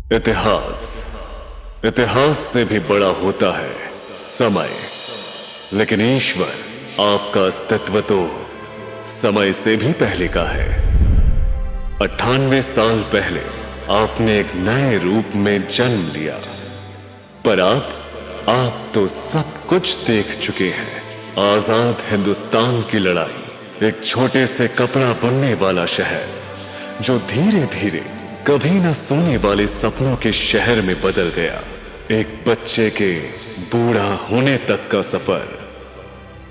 इतिहास इतिहास से भी बड़ा होता है समय। लेकिन ईश्वर, आपका अस्तित्व तो समय से भी पहले का है। 98 साल पहले आपने एक नए रूप में जन्म लिया, पर आप तो सब कुछ देख चुके हैं। आजाद हिंदुस्तान की लड़ाई, एक छोटे से कपड़ा बुनने वाला शहर जो धीरे धीरे कभी न सोने वाले सपनों के शहर में बदल गया। एक बच्चे के बूढ़ा होने तक का सफर।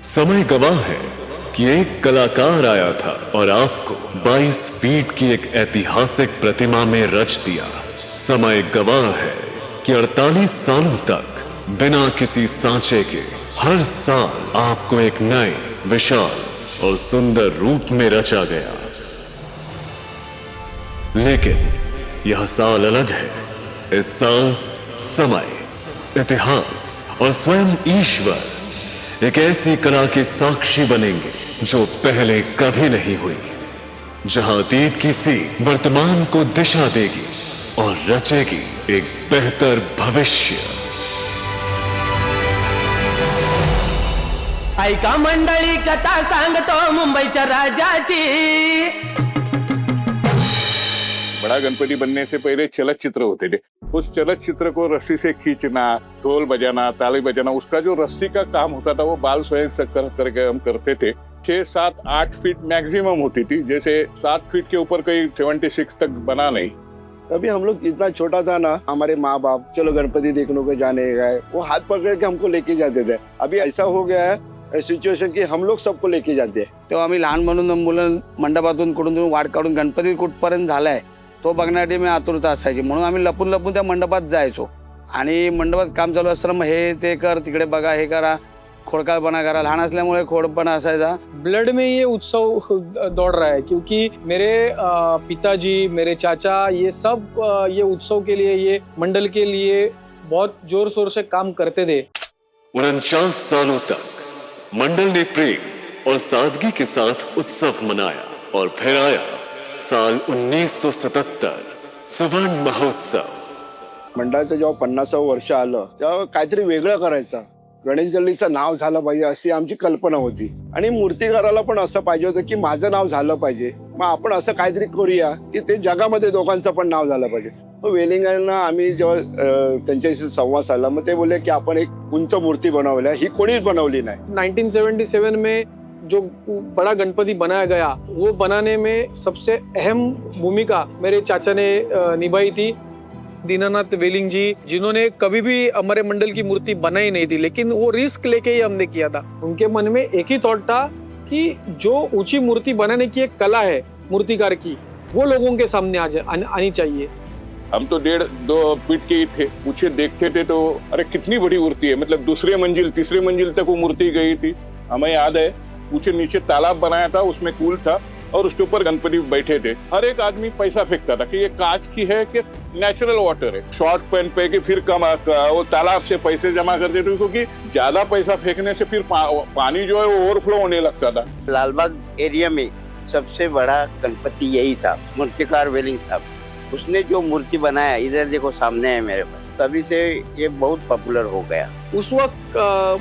समय गवाह है कि एक कलाकार आया था और आपको 22 फीट की एक ऐतिहासिक प्रतिमा में रच दिया। समय गवाह है कि 48 सालों तक बिना किसी सांचे के हर साल आपको एक नए, विशाल और सुंदर रूप में रचा गया। लेकिन यह साल अलग है। इस साल समय, इतिहास और स्वयं ईश्वर एक ऐसी कला के साक्षी बनेंगे जो पहले कभी नहीं हुई, जहां अतीत की सीख वर्तमान को दिशा देगी और रचेगी एक बेहतर भविष्य। ऐका मंडळी कथा सांगतो मुंबईच्या राजाची। बड़ा गणपति बनने से पहले चलचित्र होते थे। उस चलचित्र को रस्सी से खींचना, ढोल बजाना, ताली बजाना, उसका जो रस्सी का काम होता था वो बाल स्वयं से करके हम करते थे। 6, 7, 8 फीट मैक्सिमम होती थी, जैसे 7 फीट के ऊपर कहीं 76 तक बना नहीं। तभी हम लोग इतना छोटा था ना, हमारे माँ बाप चलो गणपति देखने को जाने गए, वो हाथ पकड़ के हमको लेके जाते थे। अभी ऐसा हो गया है सिच्युएशन की हम लोग सबको लेके जाते हैं। तेव्हा आम्ही लहान म्हणून मुलं मंडपातून कुठून वाट काढून गणपती कुठपर्यंत झालाय तो बघण्यासाठी मी आतुरता असायची, म्हणून आम्ही लपून लपून त्या मंडपात जायचो आणि मंडपात काम चालू असताना मग हे ते कर, तिकडे बघा, हे करा, खोडकाळपणा करा। लहान असल्यामुळे खोडपणा असायचा। ब्लड में ये उत्सव दौड़ रहा है क्योंकि मेरे पिताजी, मेरे चाचा, ये सब ये उत्सव के लिए, ये मंडल के लिए बहुत जोर शोर से काम करते थे। 49 सालों तक मंडल ने प्रेम और सादगी के साथ उत्सव मनाया और फिर आया साल 1977 सुवर्ण महोत्सव। मंडळाचं जेव्हा 50वं वर्ष आलं तेव्हा काहीतरी वेगळं करायचं, गणेश गल्लीचं नाव झालं पाहिजे अशी आमची कल्पना होती आणि मूर्तिकाराला पण असं पाहिजे होतं की माझं नाव झालं पाहिजे, मग आपण असं काहीतरी करूया की ते जगामध्ये दोघांचं पण नाव झालं पाहिजे। मग वेलिंगांना आम्ही जेव्हा त्यांच्याशी संवाद साधला, मग ते बोलले की आपण एक उंच मूर्ती बनवली, ही कोणीच बनवली नाही। 1977 में जो बड़ा गणपति बनाया गया, वो बनाने में सबसे अहम भूमिका मेरे चाचा ने निभाई थी। दीनानाथ वेलिंग जी, जिन्होंने कभी भी हमारे मंडल की मूर्ति बनाई नहीं थी, लेकिन वो रिस्क लेके ही हमने किया था। उनके मन में एक ही थॉट था कि जो ऊंची मूर्ति बनाने की एक कला है मूर्तिकार की, वो लोगों के सामने आनी चाहिए। हम तो 1.5-2 फीट के ही थे, ऊंचे देखते थे तो अरे कितनी बड़ी मूर्ति है, मतलब दूसरे मंजिल, तीसरे मंजिल तक वो मूर्ति गई थी। हमें याद है ऊंचे नीचे तालाब बनाया था, उसमें कूल था और उसके ऊपर गणपति बैठे थे। हर एक आदमी पैसा फेंकता था कि ये कांच की है कि नेचुरल वाटर है। शॉर्ट पेन पे के फिर वो तालाब से पैसे जमा करते थे, क्योंकि ज्यादा पैसा फेंकने से फिर पानी जो है वो ओवरफ्लो होने लगता था। लालबाग एरिया में सबसे बड़ा गणपति यही था, मूर्तिकार वेलिंग साहब। उसने जो मूर्ति बनाया, इधर देखो सामने है मेरे पास, तभी से ये बहुत पॉपुलर हो गया। उस वक्त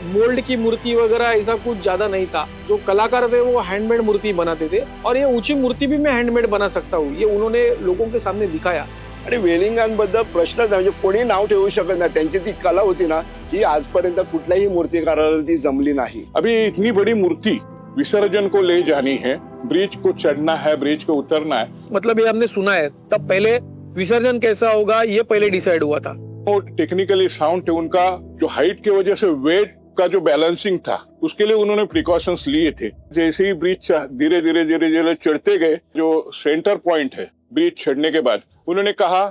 मोल्ड की मूर्ति वगैरह ऐसा कुछ ज्यादा नहीं था। जो कलाकार थे वो हैंडमेड मूर्ति बनाते थे और ये ऊंची मूर्ति भी मैं हैंडमेड बना सकता हूँ, ये उन्होंने लोगों के सामने दिखाया। आणि वेलिंगांबद्दल प्रश्नच नाही, म्हणजे कोणी नाव ठेवू शकत नाही। त्यांची ती कला होती ना, ही आजपर्यंत कुठल्याही मूर्तिकाराला ती जमली नाही। अभी इतनी बड़ी मूर्ति विसर्जन को ले जानी है, ब्रिज को चढ़ना है, ब्रिज को उतरना है, मतलब ये हमने सुना है, तब पहले विसर्जन कैसा होगा ये पहले डिसाइड हुआ था। वो टेक्निकली साउंड थे, उनका जो हाइट की वजह से वेट का जो बैलेंसिंग था उसके लिए उन्होंने प्रिकॉशंस लिए थे। जैसे ही ब्रिज धीरे धीरे चढ़ते गए, जो सेंटर पॉइंट है ब्रिज चढ़ने के बाद, उन्होंने कहा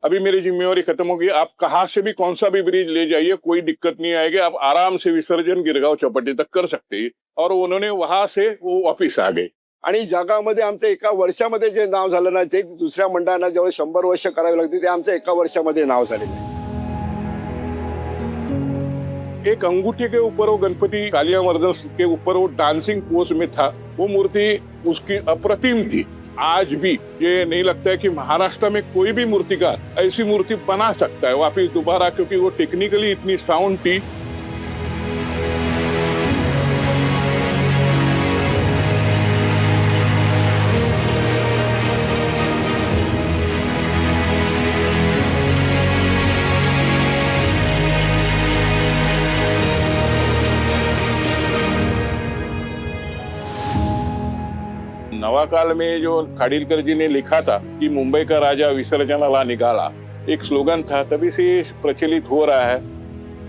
अभी मेरी जिम्मेवारी खत्म होगी, आप कहाँ से भी कौन सा भी ब्रिज ले जाइए, कोई दिक्कत नहीं आएगी, आप आराम से विसर्जन गिरगांव चौपाटी तक कर सकते हैं। और उन्होंने वहां से वो वापिस आ गए। आणि जगामध्ये आमचं एका वर्षामध्ये जे नाव झालं ना, ते दुसऱ्या मंडळांना जेव्हा 100 वर्ष करावी लागते, ते आमचं एका वर्षामध्ये नाव झालेलं आहे। एक अंगूठे के ऊपर वो गणपति कालिया मर्दन के ऊपर वो डांसिंग पोज में था, वो मूर्ति उसकी अप्रतिम थी। आज भी ये नहीं लगता है कि महाराष्ट्र में कोई भी मूर्तिकार ऐसी मूर्ति बना सकता है वापिस दोबारा, क्योंकि वो टेक्निकली इतनी साउंड थी। नवा काल में जो खाडिलकर जी ने लिखा था कि मुंबई का राजा विसर्जनाला निकाला, एक स्लोगन था, तभी से प्रचलित हो रहा है।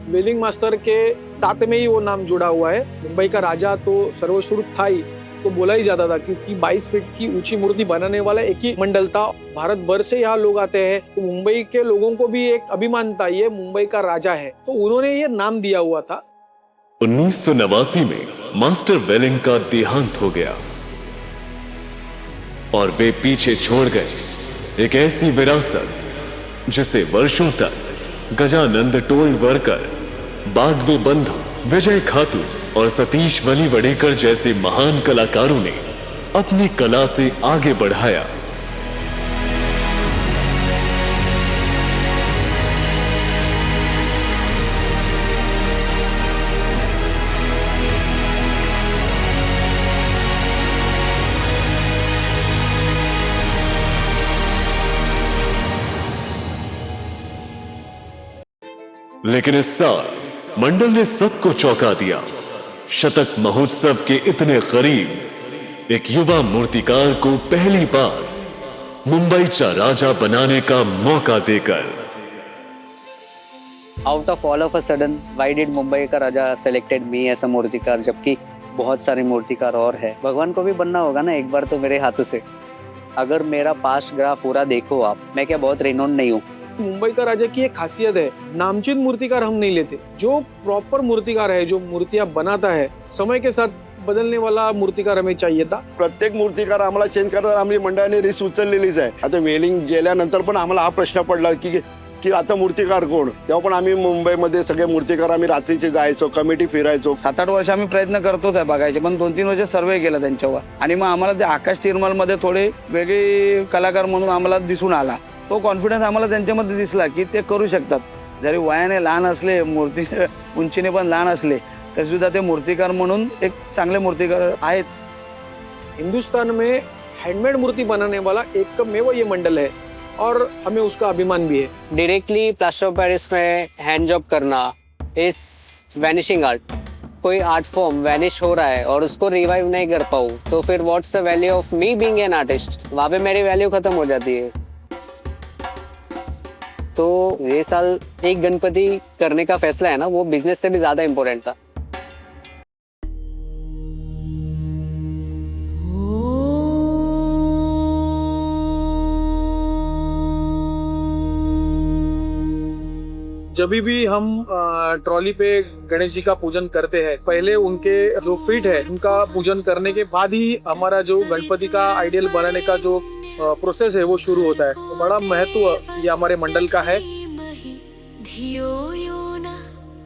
वेलिंग मास्टर के साथ में ही वो नाम जुड़ा हुआ है। मुंबई का राजा तो सर्वश्रुत था ही, तो बोला ही जाता था, क्योंकि 22 फीट की ऊंची मूर्ति बनाने वाला एक ही मंडल था। भारत भर से यहाँ लोग आते हैं, तो मुंबई के लोगों को भी एक अभिमान था, ये मुंबई का राजा है, तो उन्होंने ये नाम दिया हुआ था। 1989 में मास्टर वेलिंग का देहांत हो गया और वे पीछे छोड़ गए एक ऐसी विरासत जिसे वर्षों तक गजानंद टोलवरकर, बागवे बंधु, विजय खातू और सतीश वलीवड़ेकर जैसे महान कलाकारों ने अपनी कला से आगे बढ़ाया। लेकिन इस साल मंडल ने सबको चौंका दिया। शतक महोत्सव के इतने करीब एक युवा मूर्तिकार को पहली बार मुंबईचा राजा बनाने का मौका देकर out of all of a sudden why did Mumbai का राजा सेलेक्टेड मी एज अ मूर्तिकार, जबकि बहुत सारे मूर्तिकार और है। भगवान को भी बनना होगा ना एक बार तो मेरे हाथों से। अगर मेरा पास्ट ग्राफ पूरा देखो आप, मैं क्या बहुत रेनोन नहीं हूँ। मुंबई का राजा की एक खासियत है, नामचीन मूर्तिकार हम नहीं लेते। जो प्रॉपर मूर्तिकार है, जो मूर्तियां बनाता है, समय के साथ बदलने वाला मूर्तिकार हमें चाहिए था। प्रत्येक मूर्तिकार आम्हाला चेंज करताना आम्ही मंडळाने रिस्क उचललेलीच आहे। आता वेलिंग गेल्यानंतर पण आम्हाला हा प्रश्न पडला की आता मूर्तिकार कोण। तेव्हा पण आम्ही मुंबईमध्ये सगळे मूर्तिकार आम्ही रात्रीचे जायचो, कमिटी फिरायचो। 7-8 वर्ष आम्ही प्रयत्न करतोच आहे बघायचे, पण 2-3 वर्ष सर्वे केला त्यांच्यावर आणि मग आम्हाला ते आकाश तिरमल मध्ये थोडे वेगळे कलाकार म्हणून आम्हाला दिसून आला। तो कॉन्फिडन्स आम्हाला त्यांच्यामध्ये दिसला की ते करू शकतात। जरी वयाने लहान असले, मूर्ती उंचीने पण लहान असले, तरी सुद्धा ते मूर्तिकार म्हणून एक चांगले मूर्तिकार आहेत। हिंदुस्तान में हैंडमेड मूर्ति बनाने वाला एकमेव ये मंडल है और हमें उसका अभिमान भी है। डायरेक्टली प्लास्टर ऑफ पेरिस में हैंड जॉब करना इज वैनिशिंग आर्ट। कोई आर्ट फॉर्म वैनिश हो रहा है और उसको रिवाइव नहीं कर पाऊँ तो फिर what's the value of me being an artist. वहाँ पे मेरी वैल्यू खत्म हो जाती है। तो ये साल एक गणपति करने का फैसला है ना, वो बिजनेस से भी ज्यादा इम्पोर्टेंट था। जब भी हम ट्रॉली पे गणेश जी का पूजन करते हैं, पहले उनके जो फीट है उनका पूजन करने के बाद ही हमारा जो गणपति का आइडियल बनाने का जो प्रोसेस है वो शुरू होता है। तो बड़ा महत्व ये हमारे मंडल का है।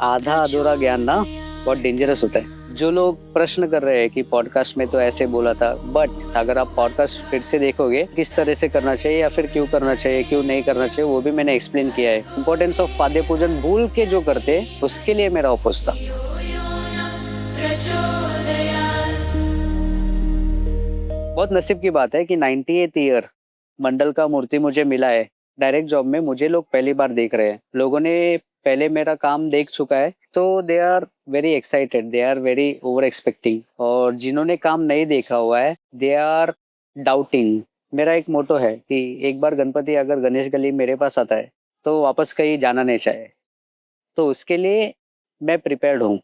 आधा अधूरा ज्ञान ना बहुत डेंजरस होता है। जो लोग प्रश्न कर रहे हैं कि पॉडकास्ट में तो ऐसे बोला था, बट अगर आप पॉडकास्ट फिर से देखोगे किस तरह से करना चाहिए या फिर क्यों करना चाहिए, क्यों नहीं करना चाहिए, वो भी मैंने एक्सप्लेन किया है। इम्पोर्टेंस ऑफ पाद्य पूजन भूल के जो करते, उसके लिए मेरा अपोज था। बहुत नसीब की बात है कि 98th ईयर मंडल का मूर्ति मुझे मिला है। डायरेक्ट जॉब में मुझे लोग पहली बार देख रहे हैं। लोगों ने पहले मेरा काम देख चुका है, तो they are very excited, they are very over expecting. और जिन्होंने काम नहीं देखा हुआ है, दे आर डाउटिंग। मेरा एक मोटो है कि एक बार गणपति अगर गणेश गली मेरे पास आता है तो वापस कहीं जाना नहीं चाहिए। तो उसके लिए मैं प्रिपेयर्ड हूँ।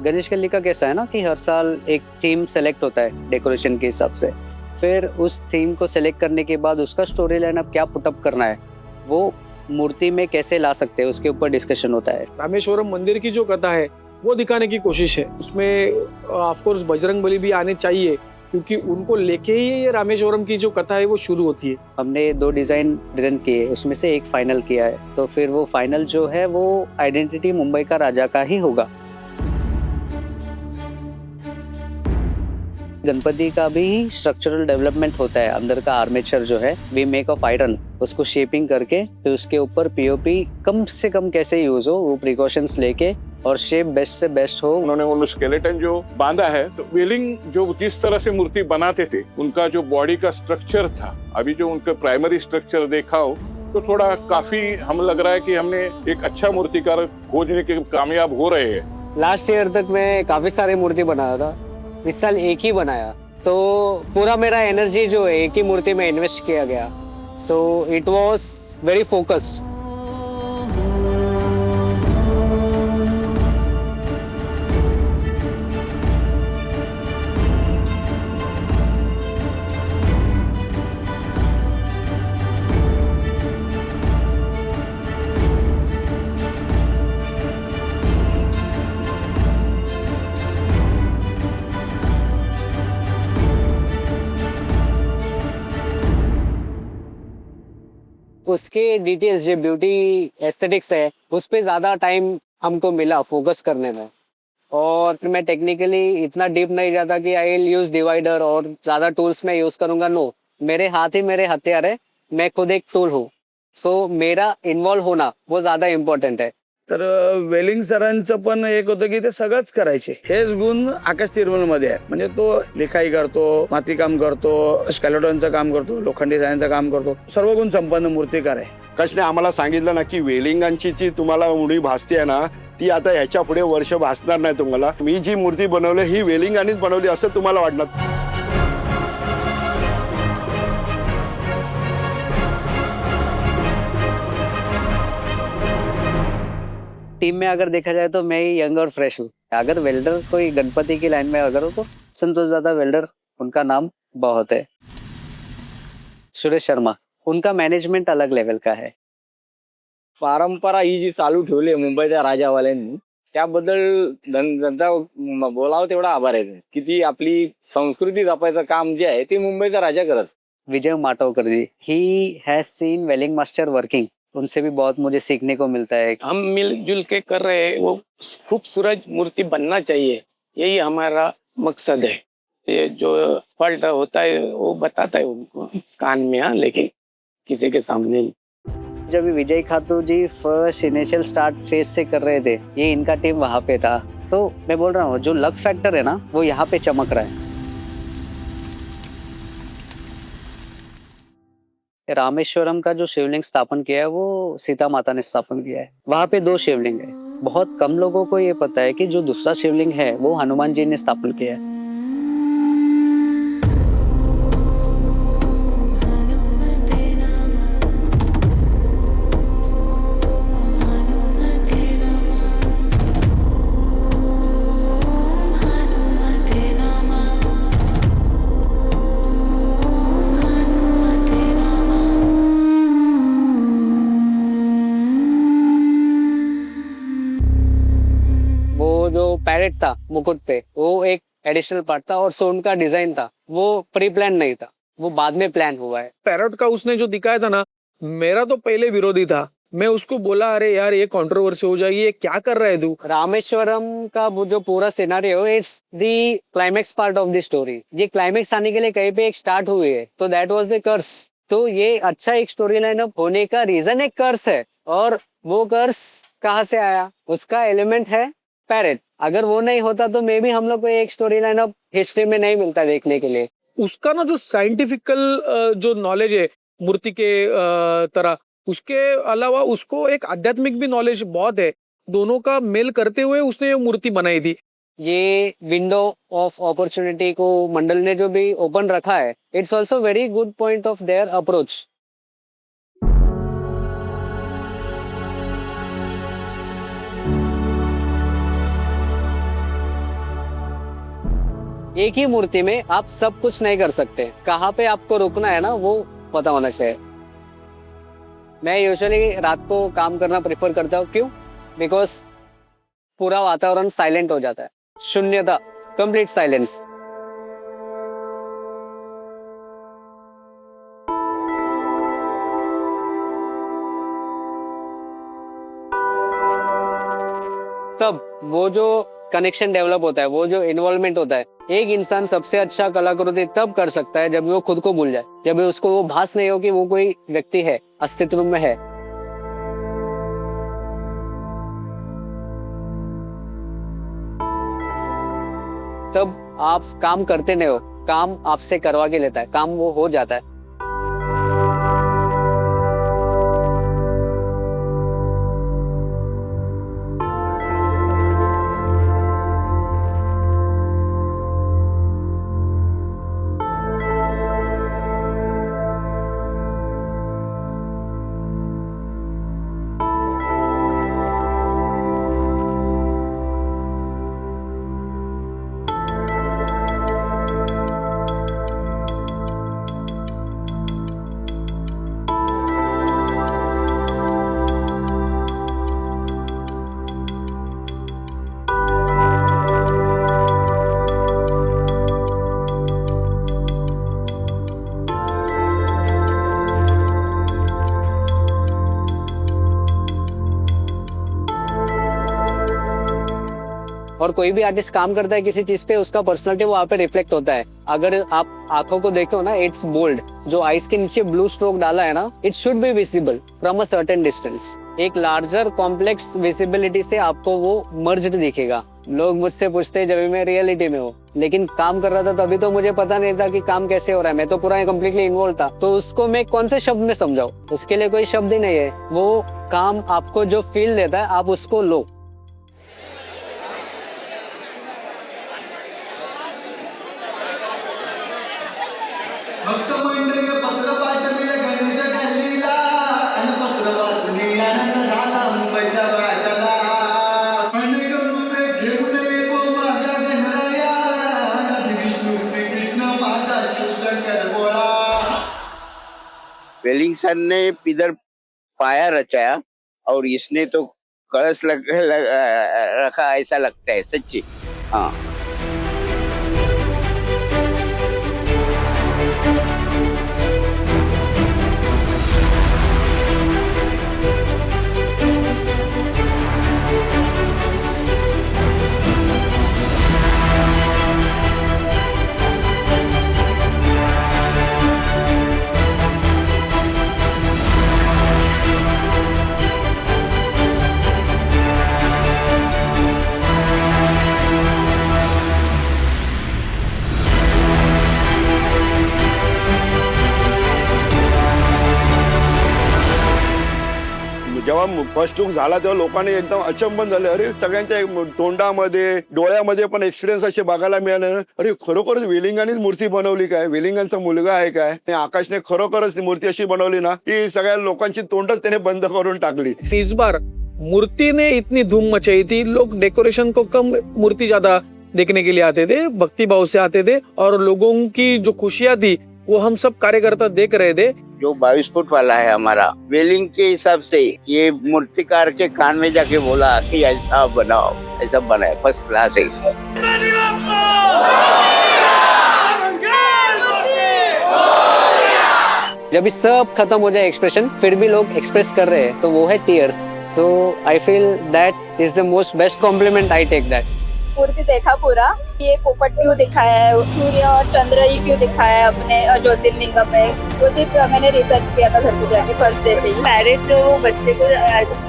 गणेश गली का कैसा है ना कि हर साल एक थीम सेलेक्ट होता है डेकोरेशन के हिसाब से। फिर उस थीम को सेलेक्ट करने के बाद उसका स्टोरी लाइन अब क्या पुटअप करना है, वो मूर्ति में कैसे ला सकते हैं, उसके ऊपर डिस्कशन होता है। रामेश्वरम मंदिर की जो कथा है वो दिखाने की कोशिश है। उसमें ऑफ कोर्स बजरंगबली भी आने चाहिए, क्योंकि उनको लेके ही ये रामेश्वरम की जो कथा है वो शुरू होती है। हमने 2 डिजाइन प्रेजेंट किए, उसमें से एक फाइनल किया है। तो फिर वो फाइनल जो है वो आइडेंटिटी मुंबई का राजा का ही होगा। गणपति का भी स्ट्रक्चरल डेवलपमेंट होता है। अंदर का आर्मेचर जो है वी मेक ऑफ आयरन, उसको शेपिंग करके फिर उसके ऊपर पीओपी कम से कम कैसे यूज हो वो प्रिकॉशंस लेके और शेप बेस्ट से बेस्ट हो। उन्होंने वो स्केलेटन जो बांधा है, तो वेलिंग जो जिस तरह से मूर्ति बनाते थे, उनका जो बॉडी का स्ट्रक्चर था, अभी जो उनका प्राइमरी स्ट्रक्चर देखा हो तो थोड़ा काफी हम लग रहा है कि हमने एक अच्छा मूर्तिकार खोजने के कामयाब हो रहे हैं। लास्ट ईयर तक मैं काफी सारी मूर्ति बनाया था, इस साल एक ही बनाया, तो पूरा मेरा एनर्जी जो है एक ही मूर्ति में इन्वेस्ट किया गया। So it was very focused. उसके डिटेल्स जो ब्यूटी एस्थेटिक्स है उस पे ज़्यादा टाइम हमको मिला फोकस करने में, और फिर मैं टेक्निकली इतना डीप नहीं जाता कि आई विल यूज डिवाइडर और ज़्यादा टूल्स मैं यूज़ करूँगा। नो, मेरे हाथ ही मेरे हथियार है, मैं खुद एक टूल हूँ। सो मेरा इन्वॉल्व होना वो ज़्यादा इम्पॉर्टंट है। तर वेलिंग सरांचं पण एक होतं की ते सगळंच करायचे। हेच गुण आकाश तिरुमल मध्ये आहे, म्हणजे तो लिखाई करतो, मातीकाम करतो, स्केलेटॉनचं काम करतो, लोखंडी सायांचं काम करतो, सर्व गुण संपन्न मूर्तिकार आहे। आकाशने आम्हाला सांगितलं ना की वेलिंगांची जी तुम्हाला उणी भासते आहे ना, ती आता ह्याच्या पुढे वर्ष भासणार नाही तुम्हाला। मी जी मूर्ती बनवली ही वेलिंगांनीच बनवली असं तुम्हाला वाटणार। टीम में अगर देखा जाए तो मैं ही यंग और फ्रेश हूँ। अगर वेल्डर कोई गणपति की लाइन में अगर हो तो संतोष दादा वेल्डर, उनका नाम बहुत है। सुरेश शर्मा, उनका मैनेजमेंट अलग लेवल का है। परंपरा ही जी चालू ठेवली आहे मुंबईच्या राजावाल्यांनी, त्याबद्दल जनता बोलावं तेवढा आभार आहे। की ती आपली संस्कृती जपायचं काम जे आहे ते मुंबईचा राजा करत। Vijay Matokar ji, he has seen welding master working, उनसे भी बहुत मुझे सीखने को मिलता है। हम मिलजुल के कर रहे हैं, वो खूबसूरत मूर्ति बनना चाहिए, यही हमारा मकसद है। ये जो फॉल्ट होता है वो बताता है उनको कान में, हाँ, लेकिन किसी के सामने नहीं। जब विजय खातू जी फर्स्ट इनिशियल स्टार्ट फेज से कर रहे थे, ये इनका टीम वहाँ पे था। सो मैं बोल रहा हूँ जो लक फैक्टर है ना वो यहाँ पे चमक रहा है। रामेश्वरम का जो शिवलिंग स्थापन किया है वो सीता माता ने स्थापन किया है। वहाँ पे 2 शिवलिंग है। बहुत कम लोगों को ये पता है कि जो दूसरा शिवलिंग है वो हनुमान जी ने स्थापन किया है। पैरेट था मुकुट पे, वो एक एडिशनल पार्ट था, और सोन का डिजाइन था वो प्री प्लान नहीं था, वो बाद में प्लान हुआ है। पैरेट का उसने जो दिखाया था ना, मेरा तो पहले विरोधी था। मैं उसको बोला अरे यार ये कंट्रोवर्सी हो जाएगी, ये क्या कर रहा है तू। रामेश्वरम का वो जो पूरा scenario it's the climax part of the story. ये क्लाइमेक्स आने के लिए कहीं पे एक स्टार्ट हुई है, तो दैट वाज द कर्स। तो ये अच्छा एक स्टोरी लाइन अप होने का रीजन एक कर्स है, और वो कर्स कहाँ से आया, उसका एलिमेंट है पैरेट। अगर वो नहीं होता तो मे भी हम लोग को एक स्टोरी लाइन अप हिस्ट्री में नहीं मिलता देखने के लिए। उसका ना जो साइंटिफिकल जो नॉलेज है मूर्ति के तरह, उसके अलावा उसको एक आध्यात्मिक भी नॉलेज बहुत है। दोनों का मेल करते हुए उसने ये मूर्ति बनाई थी। ये विंडो ऑफ अपॉर्चुनिटी को मंडल ने जो भी ओपन रखा है, it's also very good point of their approach. एक ही मूर्ति में आप सब कुछ नहीं कर सकते, कहाँ पे आपको रुकना है ना वो पता होना चाहिए। मैं यूजुअली रात को काम करना प्रेफर करता हूँ। क्यों? बिकॉज पूरा वातावरण साइलेंट हो जाता है, शून्यता, कंप्लीट साइलेंस। तब वो जो कनेक्शन डेवलप होता है, वो जो इन्वॉल्वमेंट होता है, एक इंसान सबसे अच्छा कलाकृति तब कर सकता है जब वो खुद को भूल जाए, जब उसको वो भास नहीं हो कि वो कोई व्यक्ति है, अस्तित्व में है। तब आप काम करते नहीं हो, काम आपसे करवा के लेता है, काम वो हो जाता है। और कोई भी आर्टिस्ट काम करता है किसी चीज पे, उसका पर्सनालिटी वहाँ पे रिफ्लेक्ट होता है। अगर आप आंखों को देखो ना, इट्स बोल्ड। जो आइस के नीचे ब्लू स्ट्रोक डाला है ना, it should be visible from a certain distance. एक लार्जर कॉम्प्लेक्स विजिबिलिटी से आपको वो मर्ज्ड दिखेगा। लोग मुझसे पूछते हैं जब मैं रियलिटी में हूँ, लेकिन काम कर रहा था तभी तो मुझे पता नहीं था कि काम कैसे हो रहा है। मैं तो पूरा कम्प्लीटली इन्वॉल्व था, तो उसको मैं कौन से शब्द में समझाऊं? उसके लिए कोई शब्द ही नहीं है। वो काम आपको जो फील देता है, आप उसको लो। भक्त मंडळी पत्र पाठविले गणेश गल्लीला आणि पत्र वाचून आनंद झाला मुंबईच्या राजाला। अनेक रूपे घेऊन येतो माझ्या गणराया, आदि विष्णू श्री कृष्ण माझा शिवशंकर बोळा। वेलिंगसन ने इधर पाया रचाया और इसने तो कलश रखा, ऐसा लगता है सच्ची। हाँ, जेव्हा फर्स्ट लुक झाला तेव्हा लोकांनी एकदम अचंबन झाले. अरे सगळ्यांच्या तोंडामध्ये डोळ्यामध्ये पण एक्सपिरियन्स असे बघायला मिळाले. अरे खरोखरच वेलिंगानेच मूर्ती बनवली काय, वेलिंगांचा मुलगा आहे काय. आणि आकाशने खरोखरच ती मूर्ती अशी बनवली ना की सगळ्या लोकांची तोंडच त्याने बंद करून टाकली. इस बार मूर्ति ने इतनी धूम मचाई थी, लोग डेकोरेशन को कम, मूर्ति ज्यादा देखने के लिए आते थे, भक्ति भाव से आते थे और लोगों की जो खुशियां थी वो हम सब कार्यकर्ता देख रहे थे. जो 22 फुट वाला है हमारा वेलिंग के हिसाब से ये मूर्तिकार के कान में जाके बोला कि ऐसा बनाओ, ऐसा बनाए, फर्स्ट क्लास है. जब ये सब खत्म हो जाए एक्सप्रेशन, फिर भी लोग एक्सप्रेस कर रहे हैं, तो वो है tears. So I feel that is the most best compliment. I take that. मूर्ति देखा पूरा, ये पोपट क्यों दिखाया है, सूर्य और चंद्र ही क्यों दिखाया है अपने ज्योतिर्लिंग पे, वो सिर्फ मैंने रिसर्च किया था घर पे जाके फर्स्ट डे पे. पैरेट जो बच्चे को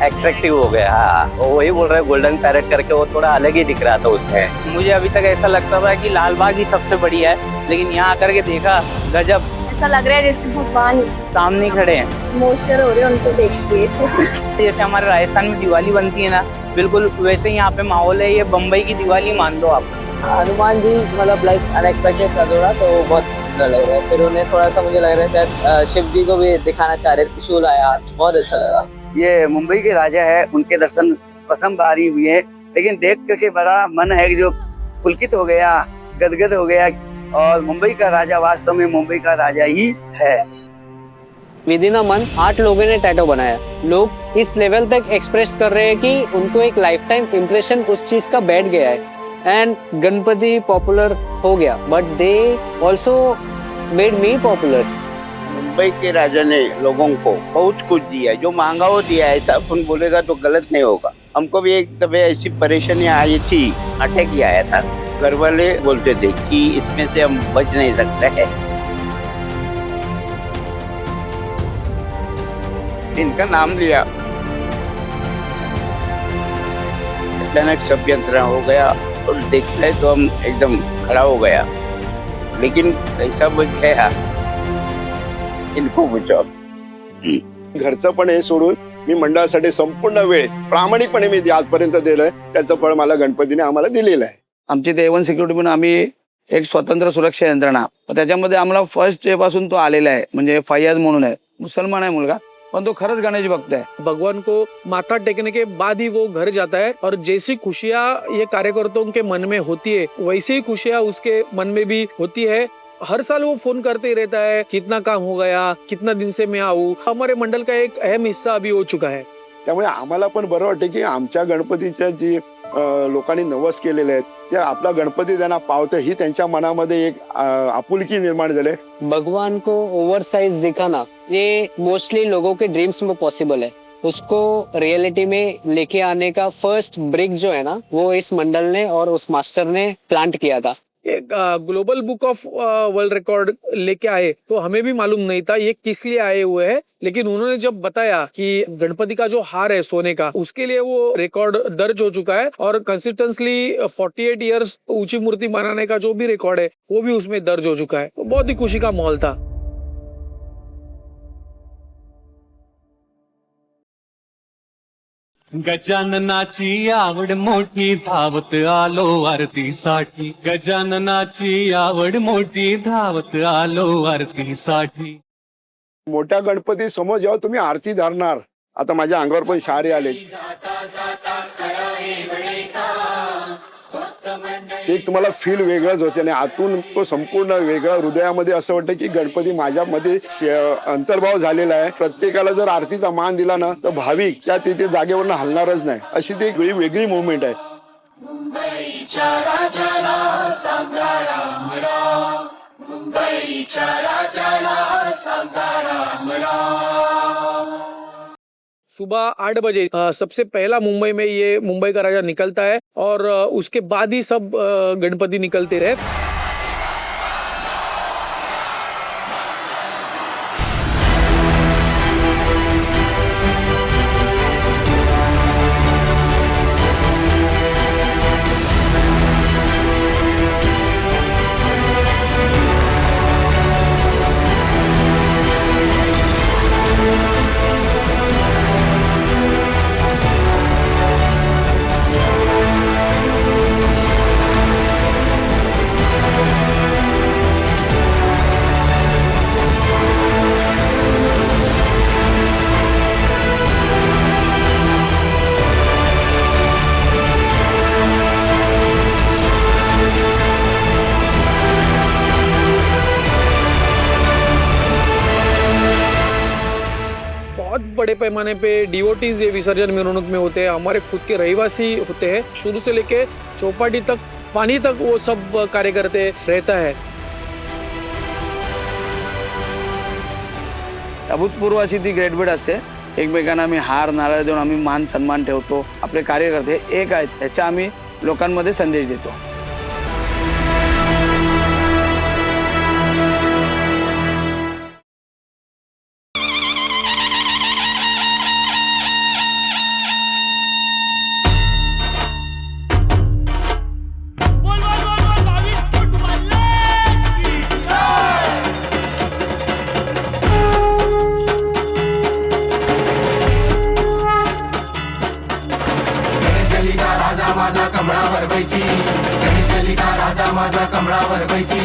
एट्रैक्टिव हो गया. हाँ, वही बोल रहे गोल्डन पैरेट करके, वो थोड़ा अलग ही दिख रहा था उसमें. मुझे अभी तक ऐसा लगता था कि लाल बाग ही सबसे बढ़िया है, लेकिन यहाँ आकर के देखा गजब. ऐसा लग रहा है जैसे भगवान सामने खड़े हैं, इमोशनल हो रहे हैं उनको देख के. जैसे हमारे राजस्थान में दिवाली बनती है ना, बिल्कुल वैसे ही यहाँ पे माहौल है. ये बम्बई की दिवाली मान लो आप. हनुमान जी मतलब लाइक अनएक्सपेक्टेड कर दो ना, तो बहुत सुंदर लग रहा है. फिर उन्हें थोड़ा सा मुझे लग रहा है शिव जी को भी दिखाना चाह रहे, त्रिशूल आया, बहुत अच्छा लगा. ये मुंबई के राजा है, उनके दर्शन प्रथम बार ही हुए हैं, लेकिन देख करके बड़ा मन है जो पुलकित हो गया, गदगद हो गया. और मुंबई का राजा वास्तव में मुंबई का राजा ही है. विद इन अ मंथ 8 लोगों ने टैटू बनाया. लोग इस लेवल तक एक्सप्रेस कर रहे हैं कि उनको एक लाइफ टाइम इम्प्रेशन उस चीज का बैठ गया है. एंड गणपति पॉपुलर हो गया, but they also made me popular. Mumbai के राजा ने लोगों को बहुत कुछ दिया, जो मांगा वो दिया. ऐसा अपन बोलेगा तो गलत नहीं होगा. हमको भी एक दफे ऐसी परेशानी आई थी, अटैक ही आया था, घर वाले बोलते थे कि इसमें से हम बच नहीं सकते हैं। इनका नाम लिया, अचानक षड्यंत्र हो गया और देखते हैं तो हम एकदम खड़ा हो गया, लेकिन कैसा बच गया, इनको बचाओ। घरचं पण हे सोडून मी मंडळासाठी संपूर्ण वेळ प्रामाणिकपणे मी आजपर्यंत दिलंय, त्याचं फळ मला गणपतीने आम्हाला दिलेलं आहे. आमची ते A1 सिक्युरिटी म्हणून आम्ही एक स्वतंत्र सुरक्षा यंत्रणा, त्याच्यामध्ये आम्हाला फर्स्ट डे पासून तो आलेला आहे. म्हणजे फैयाज म्हणून आहे, मुसलमान आहे मुलगा, पण तो खरंच गणेश भक्त है। भगवान को माथा टेकने के बाद ही वो घर जाता है और जैसी खुशियाँ ये कार्यकर्ताओं के मन में होती है वैसी ही खुशियाँ उसके मन में भी होती है। हर साल वो फोन करते ही रहता है, कितना काम हो गया, कितना दिन से मैं आऊँ। हमारे मंडल का एक अहम हिस्सा अभी हो चुका है। त्यामुळे आम्हाला पण बरं वाटतं की आमच्या गणपतीच्या जी लोकांनी नवस केलेले आहेत ते आपला गणपती त्यांना पावते ही त्यांच्या मनामध्ये एक आपुलकी निर्माण झाले। भगवान को ओवर साइज दिखाना ये मोस्टली लोगों के ड्रीम्स में पॉसिबल है, उसको रियलिटी में लेके आने का फर्स्ट ब्रेक जो है ना वो इस मंडल ने और उस मास्टर ने प्लांट किया था। एक global book of world record लेके आए तो हमें भी मालूम नहीं था ये किस लिए आए हुए हैं, लेकिन उन्होंने जब बताया कि गणपति का जो हार है सोने का उसके लिए वो रिकॉर्ड दर्ज हो चुका है और कंसिस्टेंटली 48 इयर्स ऊंची मूर्ति बनाने का जो भी रिकॉर्ड है वो भी उसमें दर्ज हो चुका है। तो बहुत ही खुशी का माहौल था। गजाननाची आवड मोठी धावत आलो आरतीसाठी, गजाननाची आवड मोठी धावत आलो आरतीसाठी। मोठ्या गणपती समोर जेव्हा तुम्ही आरती धरणार, आता माझ्या अंगावर पण शारे आले, एक तुम्हाला फील वेगळंच होते आणि आतून तो संपूर्ण वेगळा हृदयामध्ये असं वाटतं की गणपती माझ्यामध्ये अंतर्भाव झालेला आहे। प्रत्येकाला जर आरतीचा मान दिला ना तर भाविक त्या तिथे जागेवरनं हलणारच नाही, अशी ती वेगळी मोमेंट आहे। मुंबईच्या राजाला सांगा राम राम, मुंबईच्या राजाला सांगा राम राम। सुबह 8 बजे सबसे पहला मुंबई में ये मुंबई का राजा निकलता है और उसके बाद ही सब गणपति निकलते रहे। बड़े पैमाने पे डिवोटीज ये विसर्जन मेरुनूक में होते हैं, हमारे खुद के रहवासी होते हैं, शुरू से लेके चौपाटी तक पानी तक वो सब कार्य करते रहता है। अभूतपूर्व अशी ती ग्रेट भेट असते, एकमेकांना आम्ही हार नारळ देऊन आम्ही मान सन्मान ठेवतो। आपले कार्यकर्ते एक आहेत, त्याचा आम्ही लोकांमध्ये संदेश देतो। माझा कमळावर बैसी, गणेशलीचा राजा माझा कमळावर बैसी।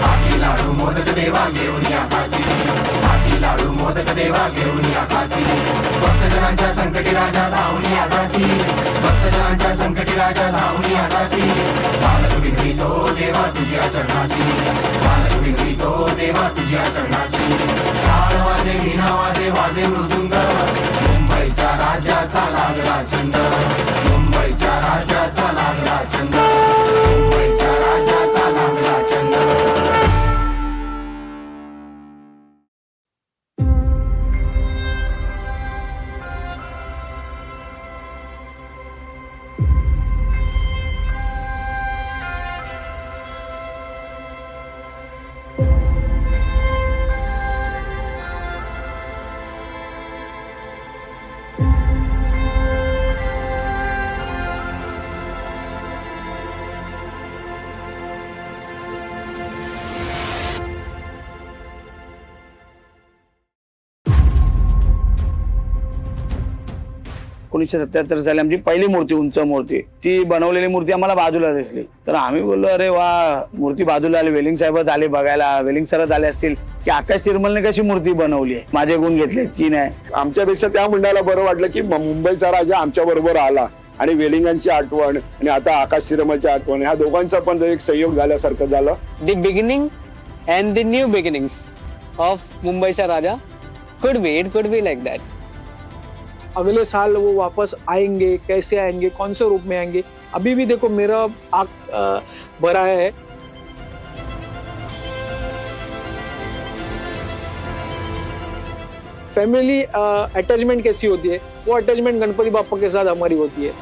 हाती लाडू मोदक देवा घेऊन या काशी, हाती लाडू मोदक देवा घेऊन या काशी। भक्तजनांच्या संकटी राजा धावून या काशी, भक्तजनांच्या संकटी राजा धावून या काशी। बालक विनवितो देवा तुझ्या चरणाशी, बालक विनवितो देवा तुझ्या चरणाशी। टाळ वाजे वीणा वाजे वाजे मृदुंग, मुंबईच्या राजाचा लागला छंद, मुंबईच्या राजाचा लागला छंद, मुंबईच्या राजाचा लागला छंद। 1977 साली आमची पहिली मूर्ती, उंच मूर्ती, ती बनवलेली मूर्ती आम्हाला बाजूला दिसली. तर आम्ही बोललो अरे वा, मूर्ती बाजूला आली. वेलिंग साहेबच आले बघायला, वेलिंग सरच आले असतील की आकाश तिरमलने कशी मूर्ती बनवली आहे, माझे गुण घेतले की नाही. आमच्यापेक्षा त्या मंडळाला बरं वाटलं की मुंबईचा राजा आमच्या बरोबर आला आणि वेलिंगांची आठवण आणि आता आकाश सिरमलची आठवण, ह्या दोघांचा पण एक संयोग झाल्यासारखं झालं. The beginning and the new beginnings of Mumbai का राजा it could be like that. अगले साल वो वापस आएंगे, कैसे आएंगे, कौन से रूप में आएंगे, अभी भी देखो मेरा आँख भरा है. फैमिली अटैचमेंट कैसी होती है, वो अटैचमेंट गणपति बापा के साथ हमारी होती है.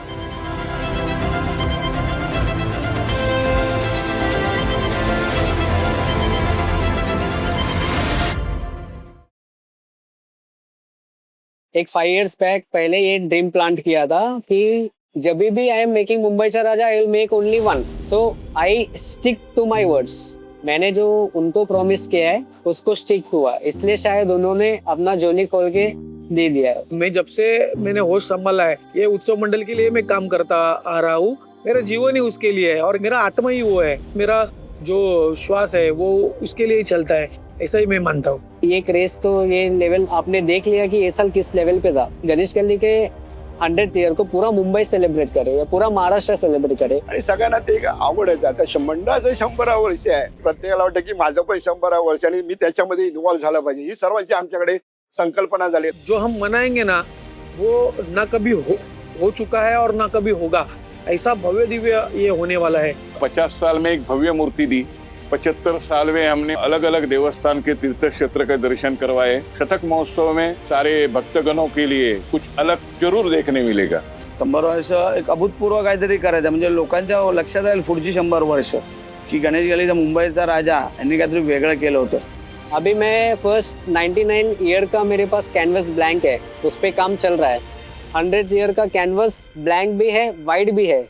एक 5 years बैक पहले ये ड्रीम प्लांट किया था कि जब भी आई एम मेकिंग मुंबई का राजा I will make only one. So I stick to my words. मैंने जो उनको प्रॉमिस किया है उसको स्टिक हुआ, इसलिए शायद उन्होंने अपना जोली खोल के दे दिया. मैं जब से मैंने होश संभाला है, ये उत्सव मंडल के लिए मैं काम करता आ रहा हूँ. मेरा जीवन ही उसके लिए है और मेरा आत्मा ही वो है. मेरा जो श्वास है वो उसके लिए ही चलता है, ऐसा ही मैं मानता हूँ. ये क्रेज तो ये लेवल आपने देख लिया कि ये साल किस लेवल पे था. गणेश गल्ली के 100th ईयर को पूरा मुंबई सेलिब्रेट करे या पूरा महाराष्ट्र सेलिब्रेट करे. आणि सगळ्यांना ते एक आवडच. आता मंडळाचं 100 वर्ष आहे, प्रत्येकाला वाटतं की माझं पण 100 वर्ष आणि मी त्याच्यामध्ये इन्व्हॉल्व्ह झालं पाहिजे. ही सर्वांची आमच्याकडे संकल्पना झाली. जो हम मनाएंगे ना वो ना कभी हो चुका है और ना कभी होगा. ऐसा भव्य दिव्य ये होने वाला है. 50 साल में एक भव्य मूर्ति दी, 75 साल में हमने अलग अलग देवस्थान के तीर्थ क्षेत्र के दर्शन करवाए. शतक महोत्सव में सारे भक्तगणों के लिए कुछ अलग जरूर देखने मिलेगा. 100 वर्ष एक अभूतपूर्व काहीतरी करायचं, म्हणजे लोकांच्या लक्षात राहील पुढची 100 वर्ष की गणेश गल्लीचा मुंबईचा राजा यांनी काहीतरी वेगळं केलं होतं. अभी मैं फर्स्ट 99 ईयर का मेरे पास कैनवस ब्लैंक है, उस पे काम चल रहा है. 100 ईयर का कैनवस ब्लैंक भी है, वाइट भी है.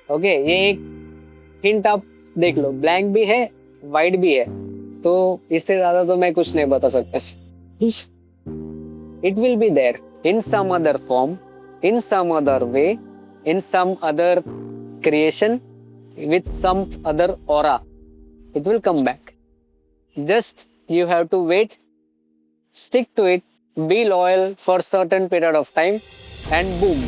ओके, ये एक हिंट आप देख लो, ब्लैंक भी है, वाइट भी है. तो इससे ज्यादा तो मैं कुछ नहीं बता सकता. It will be there in some other form, in some other way, in some other creation, with some other aura. It will come back. Just you have to wait, stick to it, be loyal for certain period of time, and boom,